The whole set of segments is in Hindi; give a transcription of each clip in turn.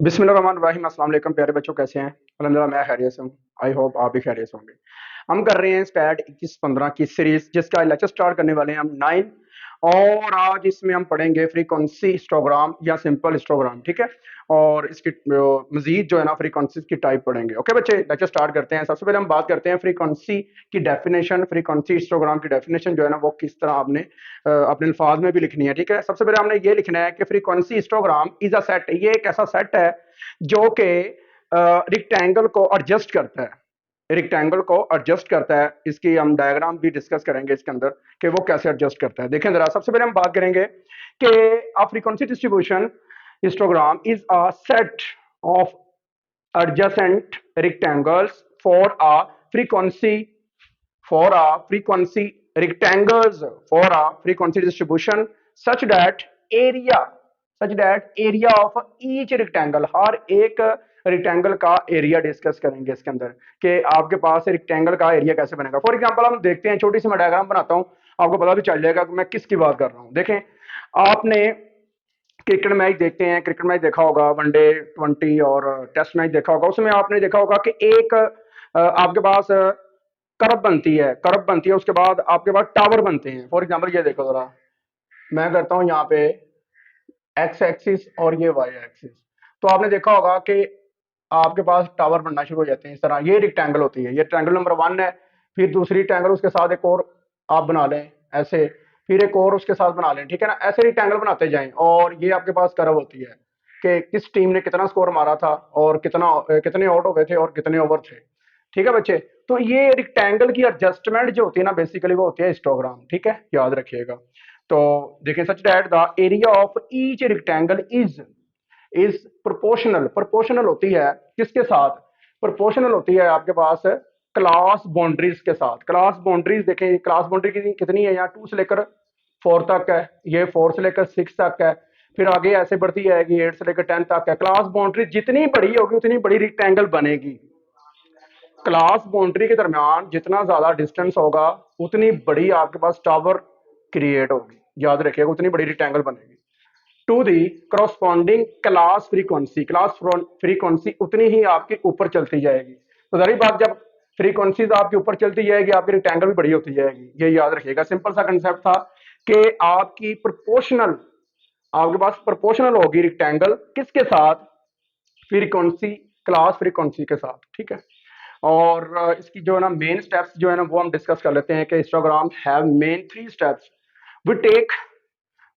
बिस्मिल्लाहिर्रहमानिर्रहीम। अस्सलाम वालेकुम प्यारे बच्चों, कैसे हैं? अल्हम्दुलिल्लाह मैं खैरियत से हूँ। आई होप आप भी खैरियत से होंगे। हम कर रहे हैं स्टैट 21-15 की सीरीज, जिसका लेक्चर स्टार्ट करने वाले हैं हम 9। और आज इसमें हम पढ़ेंगे फ्रीक्वेंसी हिस्टोग्राम या सिंपल हिस्टोग्राम, ठीक है। और इसकी मजीद जो है ना फ्रीक्वेंसी की टाइप पढ़ेंगे। ओके बच्चे, लेक्चर स्टार्ट करते हैं। सबसे पहले हम बात करते हैं फ्रीक्वेंसी की डेफिनेशन। फ्रीक्वेंसी हिस्टोग्राम की डेफिनेशन जो है ना वो किस तरह आपने अपने अल्फाज में भी लिखनी है, ठीक है। सबसे पहले हमने ये लिखना है कि frequency histogram is a set, ये एक ऐसा सेट है जो कि रिक्टेंगल को एडजस्ट करता है। रेक्टेंगल को एडजस्ट करता है। इसकी हम डायग्राम भी डिस्कस करेंगे इसके अंदर कि वो कैसे एडजस्ट करता है। देखें जरा, सबसे पहले हम बात करेंगे कि a frequency distribution histogram is a set of adjacent rectangles for a frequency rectangles for a frequency distribution such that area of each rectangle, हर एक रेक्टेंगल का एरिया डिस्कस करेंगे इसके अंदर कि आपके पास रेक्टेंगल का एरिया कैसे बनेगा। फॉर एग्जांपल हम देखते हैं, छोटी सी मैं डायग्राम बनाता हूं, आपको पता भी चल जाएगा कि मैं किसकी बात कर रहा हूं। देखें, आपने क्रिकेट मैच देखते हैं, क्रिकेट मैच देखा होगा, वनडे 20 और टेस्ट मैच देखा होगा। उसमें आपने देखा होगा कि एक आपके पास कर्व बनती है, उसके बाद आपके पास टावर बनते हैं। फॉर एग्जांपल ये देखो जरा, मैं करता हूं यहाँ पे एक्स एक्सिस और ये वाई एक्सिस। तो आपने देखा होगा कि आपके पास टावर बनना शुरू हो जाते हैं इस तरह। ये रेक्टेंगल होती है, ये ट्रायंगल नंबर 1 है। फिर दूसरी ट्रायंगल उसके साथ एक और आप बना लें ऐसे, फिर एक और उसके साथ बना लें, ठीक है ना। ऐसे रेक्टेंगल बनाते जाएं और ये आपके पास कर्व होती है कि किस टीम ने कितना स्कोर मारा था और कितने आउट हो गए थे और कितने ओवर थे, ठीक है बच्चे। तो ये रेक्टेंगल की एडजस्टमेंट जो होती है ना, बेसिकली वो होती है हिस्टोग्राम, ठीक है, याद रखिएगा। तो देखिए, such that the area of each rectangle is proportional होती है किसके साथ? प्रोपोर्शनल होती है आपके पास क्लास बाउंड्रीज के साथ। क्लास बाउंड्रीज देखें, क्लास बाउंड्री कितनी है, यहाँ 2 से लेकर 4 तक है, ये 4 से लेकर 6 तक है, फिर आगे ऐसे बढ़ती जाएगी 8 से लेकर 10 तक है। क्लास बाउंड्री जितनी बड़ी होगी उतनी बड़ी रेक्टेंगल बनेगी। क्लास बाउंड्री के दरमियान जितना ज्यादा डिस्टेंस होगा उतनी बड़ी आपके पास टावर क्रिएट होगी, याद रखिएगा, उतनी बड़ी रेक्टेंगल बनेगी। To the corresponding class frequency उतनी ही आपकी ऊपर चलती जाएगी। तो जारी बात, जब फ्रीक्वेंसीज आपकी ऊपर चलती जाएगी आपकी रेक्टेंगल भी बड़ी होती जाएगी। ये याद रखिएगा, सिंपल सा कंसेप्ट था कि आपकी प्रोपोर्शनल, आपके पास प्रोपोर्शनल होगी रेक्टेंगल किसके साथ? फ्रीक्वेंसी, क्लास फ्रीक्वेंसी के साथ, ठीक है। और इसकी जो है ना मेन स्टेप्स जो है ना वो हम डिस्कस कर लेते हैं कि histogram have main 3 steps. We take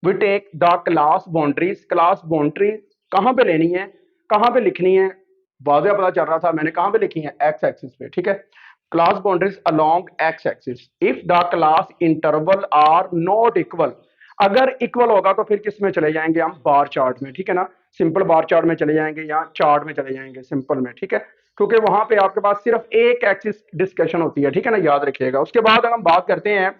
we take the class boundaries. Class boundary कहाँ पे लेनी है, कहाँ पे लिखनी है? वाज़ेह पता चल रहा था, मैंने कहाँ पे लिखी है? एक्स एक्सिस पे, ठीक है। Class boundaries along X axis if the class interval are not equal. अगर इक्वल होगा तो फिर किस में चले जाएंगे हम? बार चार्ट में, ठीक है ना। सिंपल बार चार्ट में चले जाएंगे या चार्ट में चले जाएंगे, सिंपल में, ठीक है। क्योंकि वहां पे आपके पास सिर्फ एक एक्सिस डिस्कशन होती है, ठीक है ना, याद रखिएगा। उसके बाद हम बात करते हैं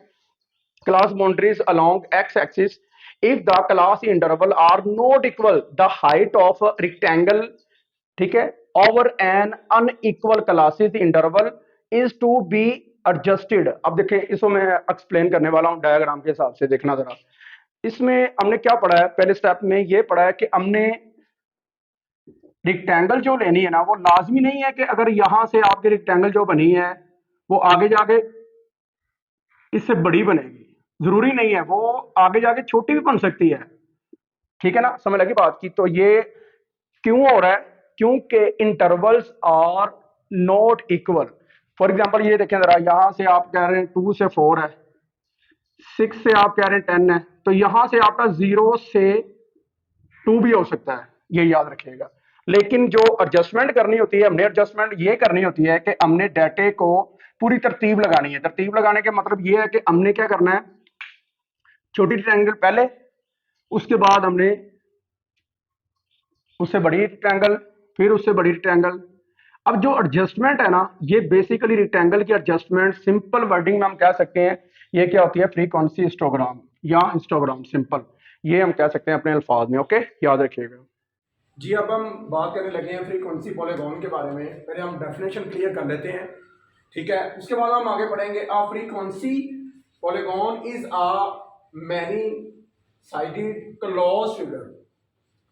class boundaries along x-axis if the class interval are not equal the height of a rectangle, ठीक है, over an unequal classes interval is to be adjusted। अब देखिए, इसको मैं एक्सप्लेन करने वाला हूं डायग्राम के हिसाब से, देखना जरा। इसमें हमने क्या पढ़ा है? पहले स्टेप में ये पढ़ा है कि हमने रेक्टेंगल जो लेनी है ना, वो लाजमी नहीं है कि अगर यहां से आपकी रेक्टेंगल जो बनी है वो आगे जाके इससे बड़ी बनेगी, जरूरी नहीं है। वो आगे जाके छोटी भी बन सकती है, ठीक है ना, समझ लगी बात की। तो ये क्यों हो रहा है? क्योंकि intervals are not equal. For example ये देखें जरा, यहां से आप कह रहे हैं 2 से 4 है, 6 से आप कह रहे हैं 10 है, तो यहां से आपका 0 से 2 भी हो सकता है, ये याद रखिएगा। लेकिन जो एडजस्टमेंट करनी होती है, हमने एडजस्टमेंट ये करनी होती है कि हमने डाटे को पूरी तरतीब लगानी है। तरतीब लगाने का मतलब ये है कि हमने क्या करना है, छोटी ट्रायंगल पहले, उसके बाद हमने उससे बड़ी रेक्टेंगल, फिर उससे बड़ी रेक्टेंगल। अब जो एडजस्टमेंट है ना, ये बेसिकली रेक्टेंगल की एडजस्टमेंट, सिंपल वर्डिंग में हम कह सकते हैं ये क्या होती है? फ्रीक्वेंसी हिस्टोग्राम या हिस्टोग्राम, सिंपल ये हम कह सकते हैं अपने अल्फाज में। ओके, याद रखिएगा जी। अब हम बात करने लगे हैं फ्रीक्वेंसी पॉलीगॉन के बारे में। पहले हम डेफिनेशन क्लियर कर लेते हैं, ठीक है। उसके बाद हम आगे बढ़ेंगे। A frequency polygon is a many sided close figure.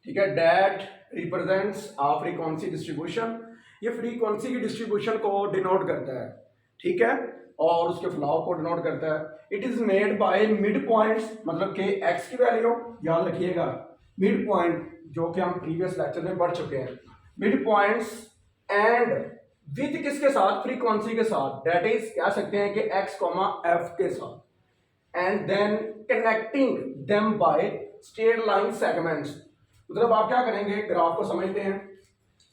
ठीक है, डेट रिप्रेजेंट्स आ फ्रीक्वेंसी डिस्ट्रीब्यूशन, ये फ्रीक्वेंसी की डिस्ट्रीब्यूशन को डिनोट करता है, ठीक है, और उसके फ्लॉ को डिनोट करता है। It is made by mid points, मतलब कि एक्स की वैल्यू याद रखिएगा, मिड पॉइंट जो कि हम प्रीवियस लेक्चर में पढ़ चुके हैं, मिड पॉइंट्स एंड विद किसके साथ, फ्रीक्वेंसी के साथ, दैट इज कह सकते हैं कि एक्स कॉमा एफ के साथ, and then connecting them by straight line segments. मतलब आप क्या करेंगे, ग्राफ को समझते हैं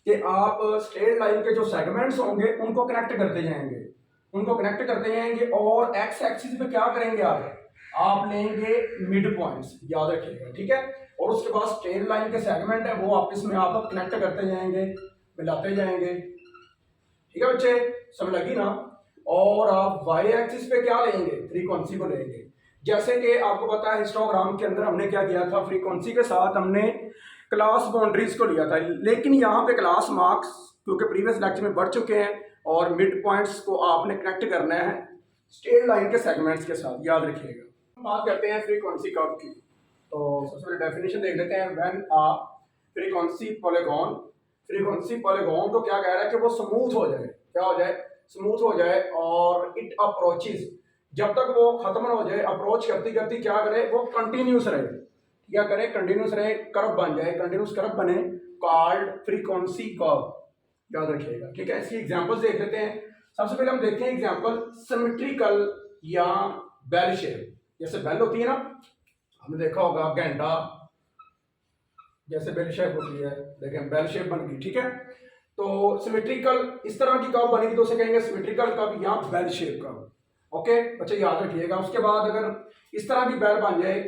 कि आप स्ट्रेट लाइन के जो सेगमेंट्स होंगे उनको कनेक्ट करते जाएंगे, उनको कनेक्ट करते जाएंगे, और एक्स एक्सिस पे क्या करेंगे आप लेंगे मिड पॉइंट्स, याद रखिएगा, ठीक है, और उसके बाद स्ट्रेट लाइन के सेगमेंट है वो आपस में आप कनेक्ट करते जाएंगे, मिलाते जाएंगे, ठीक है बच्चे, समझ लगी ना। और आप वाई एक्सिस पे क्या लेंगे, फ्रीक्वेंसी को लेंगे। जैसे कि आपको पता है हिस्टोग्राम के अंदर हमने क्या किया था, फ्रीक्वेंसी के साथ हमने क्लास बाउंड्रीज को लिया था, लेकिन यहाँ पे क्लास मार्क्स क्योंकि प्रीवियस लेक्चर में बढ़ चुके हैं, और मिड पॉइंट्स को आपने कनेक्ट करना है स्ट्रेट लाइन के सेगमेंट्स के साथ, याद रखिएगा। बात करते हैं फ्रीक्वेंसी कर्व की, तो सबसे पहले डेफिनेशन देख लेते हैं। व्हेन आ फ्रीक्वेंसी पॉलीगॉन तो क्या कह रहा है कि वो स्मूथ हो जाए, क्या हो जाए, स्मूथ हो जाए, और इट अप्रोचेस, जब तक वो खत्म ना हो जाए, अप्रोच करती करती क्या करे, वो कंटिन्यूस रहे, क्या करे, कंटिन्यूस रहे, कर्व बन जाए, कंटिन्यूस कर्व बने, कॉल्ड फ्रीक्वेंसी कर्व, याद रखिएगा, ठीक है। इसकी एग्जांपल्स देख लेते हैं। सबसे पहले हम देखते हैं एग्जांपल सिमेट्रिकल या बेल शेप, जैसे बेल होती है ना, हमने देखा होगा घंटा जैसे बेल शेप होती है, देखें बेल शेप बन गई, ठीक है। तो सिमेट्रिकल इस तरह की कर्व बनेगी तो उसे कहेंगे सिमेट्रिकल कर्व या बेल शेप कर्व, ओके बच्चे याद रखिएगा। उसके बाद अगर इस तरह की बेल बन जाए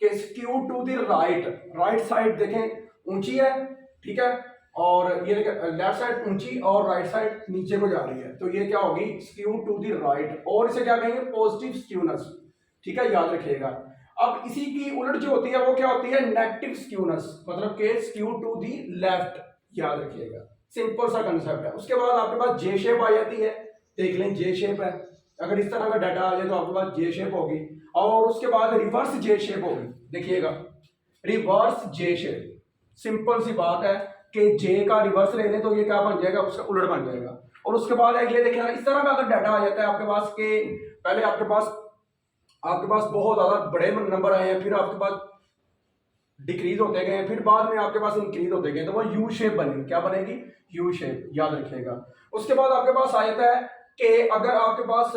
कि skew to the right side देखें ऊंची है, ठीक है, और ये लेफ्ट साइड ऊंची और राइट साइड नीचे को जा रही है, तो ये क्या होगी, स्क्यू टू द राइट, और इसे क्या कहेंगे, पॉजिटिव स्क्यूनेस, ठीक है, याद रखिएगा। अब इसी की उलट जो होती है वो क्या होती है, नेगेटिव स्क्यूनेस, मतलब के स्क्यू टू दी लेफ्ट, याद रखिएगा, सिंपल सा कंसेप्ट है। उसके बाद आपके पास जे शेप आ जाती है, देख लें जे शेप है, अगर इस तरह का डाटा आ जाए तो आपके पास जे शेप होगी, और उसके बाद रिवर्स जे शेप होगी, देखिएगा रिवर्स जे शेप, सिंपल सी बात है कि जे का रिवर्स ले लें तो ये क्या बन जाएगा, उसका उलट बन जाएगा। और उसके बाद ये देखिए इस तरह का अगर डाटा आ जाता है आपके पास के पहले आपके पास बहुत ज्यादा बड़े नंबर आए हैं, फिर आपके पास डिक्रीज होते गए, फिर बाद में आपके पास इंक्रीज होते गए, तो वो यू शेप बनेगी, क्या बनेगी, यू शेप, याद रखिएगा। उसके बाद आपके पास आ जाता है कि अगर आपके पास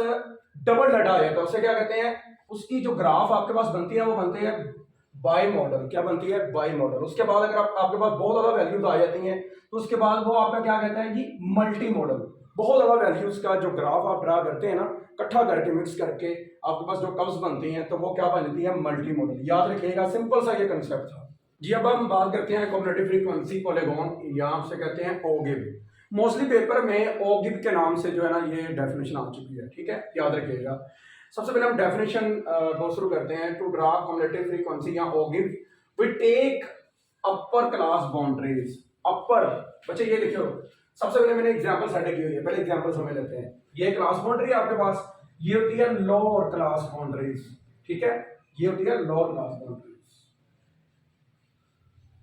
डबल डाटा आ जाता है उसे क्या कहते हैं, उसकी जो ग्राफ आपके पास बनती है वो बनती है बाई मॉडल, क्या बनती है, बाई मॉडल। उसके बाद अगर आपके पास बहुत ज्यादा वैल्यूज आ जाती हैं तो उसके बाद वो आपका क्या कहता है कि मल्टी मॉडल, बहुत ज्यादा वैल्यूज का जो ग्राफ आप ड्रा करते हैं ना, इकट्ठा करके मिक्स करके आपके पास जो कर्व्स बनती हैं तो वो क्या बनती है, मल्टी मॉडल, याद रखिएगा, सिंपल सा ये कंसेप्ट था जी। अब हम बात करते हैं कॉम्बिनेटिव फ्रीक्वेंसी पॉलीगॉन, या आपसे कहते हैं ओगिव। मोस्टली पेपर में ओगिव के नाम से जो है ना ये डेफिनेशन आ चुकी है, ठीक है, याद रखिएगा। सबसे पहले हम डेफिनेशन बहुत शुरू करते हैं। टू ड्रा कॉम्बिनेटिव फ्रीक्वेंसी या ogive we take upper class boundaries, upper, बच्चे ये लिखो, सबसे पहले मैंने एग्जांपल सेट की हुई है, पहले एग्जांपल समझ लेते हैं। ये क्लास बाउंड्री आपके पास, ये होती है लोअर क्लास बाउंड्रीज, ठीक है, ये होती है लोअर क्लास बाउंड्रीज,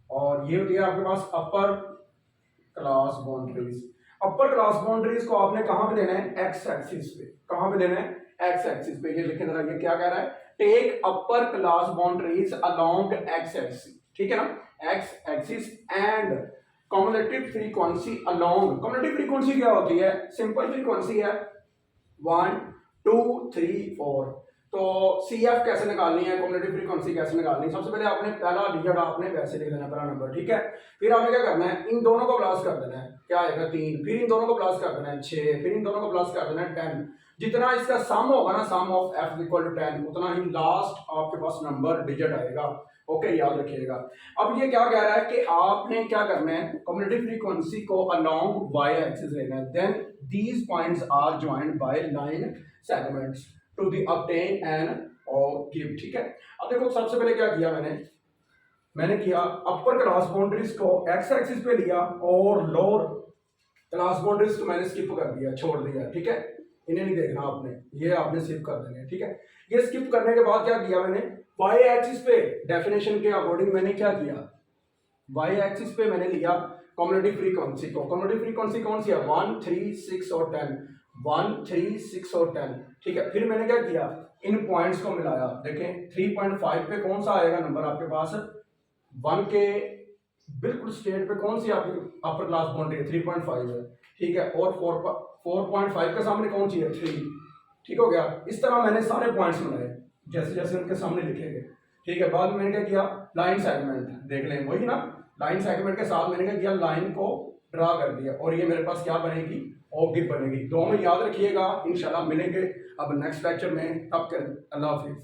और ये होती है आपके पास upper class boundaries. Upper class boundaries को आपने कहां पे लेना है, एक्स एक्सिस पे, कहां पे लेना है, एक्स एक्सिस पे। ये लिखे जरा, ये क्या कह रहा है, take upper class boundaries along X axis, ठीक है ना, X axis and cumulative frequency along. Cumulative frequency क्या होती है, सिंपल फ्रीक्वेंसी है 1 2 3 4। तो सी एफ कैसे निकालनी है, कॉम्युलेटिव फ्रीक्वेंसी कैसे निकालनी है, सबसे पहले आपने पहला डिजिट आपने वैसे लिख देना, पहला नंबर, ठीक है। फिर आपने क्या करना है, इन दोनों को प्लस कर देना है, क्या आएगा 3, फिर इन दोनों को प्लस कर देना है 6, फिर इन दोनों को प्लस कर देना है 10। जितना इसका सम होगा ना, सम ऑफ एफ इक्वल टू 10, उतना ही लास्ट आपके पास नंबर डिजिट आएगा, ओके, याद रखिएगा। अब ये क्या कह रहा है कि आपने क्या करना है, कॉम्युलेटिव फ्रीक्वेंसी को अलोंग वाई एक्सिस लेना है, then these points are joined by line segments to the obtain and give, ठीक है। अब देखो सबसे पहले क्या किया मैंने किया अपर क्लास बाउंड्रीज को एक्स एक्सिस पे लिया और लोअर क्लास बाउंड्रीज को मैंने स्किप कर दिया, छोड़ दिया, ठीक है, इन्हें नहीं देखना आपने, ये आपने स्किप कर देने, ठीक है। ये स्किप करने के बाद क्या किया मैंने, वाई एक्सिस पे डेफिनेशन के अकॉर्डिंग मैंने क्या किया, वाई एक्सिस पे मैंने लिया कम्युनिटी फ्रीक्वेंसी को। कम्युनिटी फ्रीक्वेंसी कौन सी है? 1, 3, 6 और 10। 1, 3, 6 और 10। ठीक है, फिर मैंने क्या किया, इन पॉइंट्स को मिलाया। देखें 3.5 पे कौन सा आएगा नंबर आपके पास? 1 के बिल्कुल स्टेट पे कौन सी आपकी अपर क्लास बाउंड्री है? 3.5 है। ठीक है, और 4.5 के सामने कौन सी है? 3। ठीक हो गया। इस तरह मैंने सारे पॉइंट्स बनाए जैसे जैसे उनके सामने लिखे गए। ठीक है, बाद में मैंने क्या किया, लाइन सेगमेंट देख लें, वही ना, लाइन सेगमेंट के साथ मैंने क्या किया, लाइन को ड्रा कर दिया और ये मेरे पास क्या बनेगी? ऑब्जेक्ट बनेगी। दो में याद रखिएगा, इंशाल्लाह मिलेंगे अब नेक्स्ट लेक्चर में। तब तक अल्लाह हाफिज।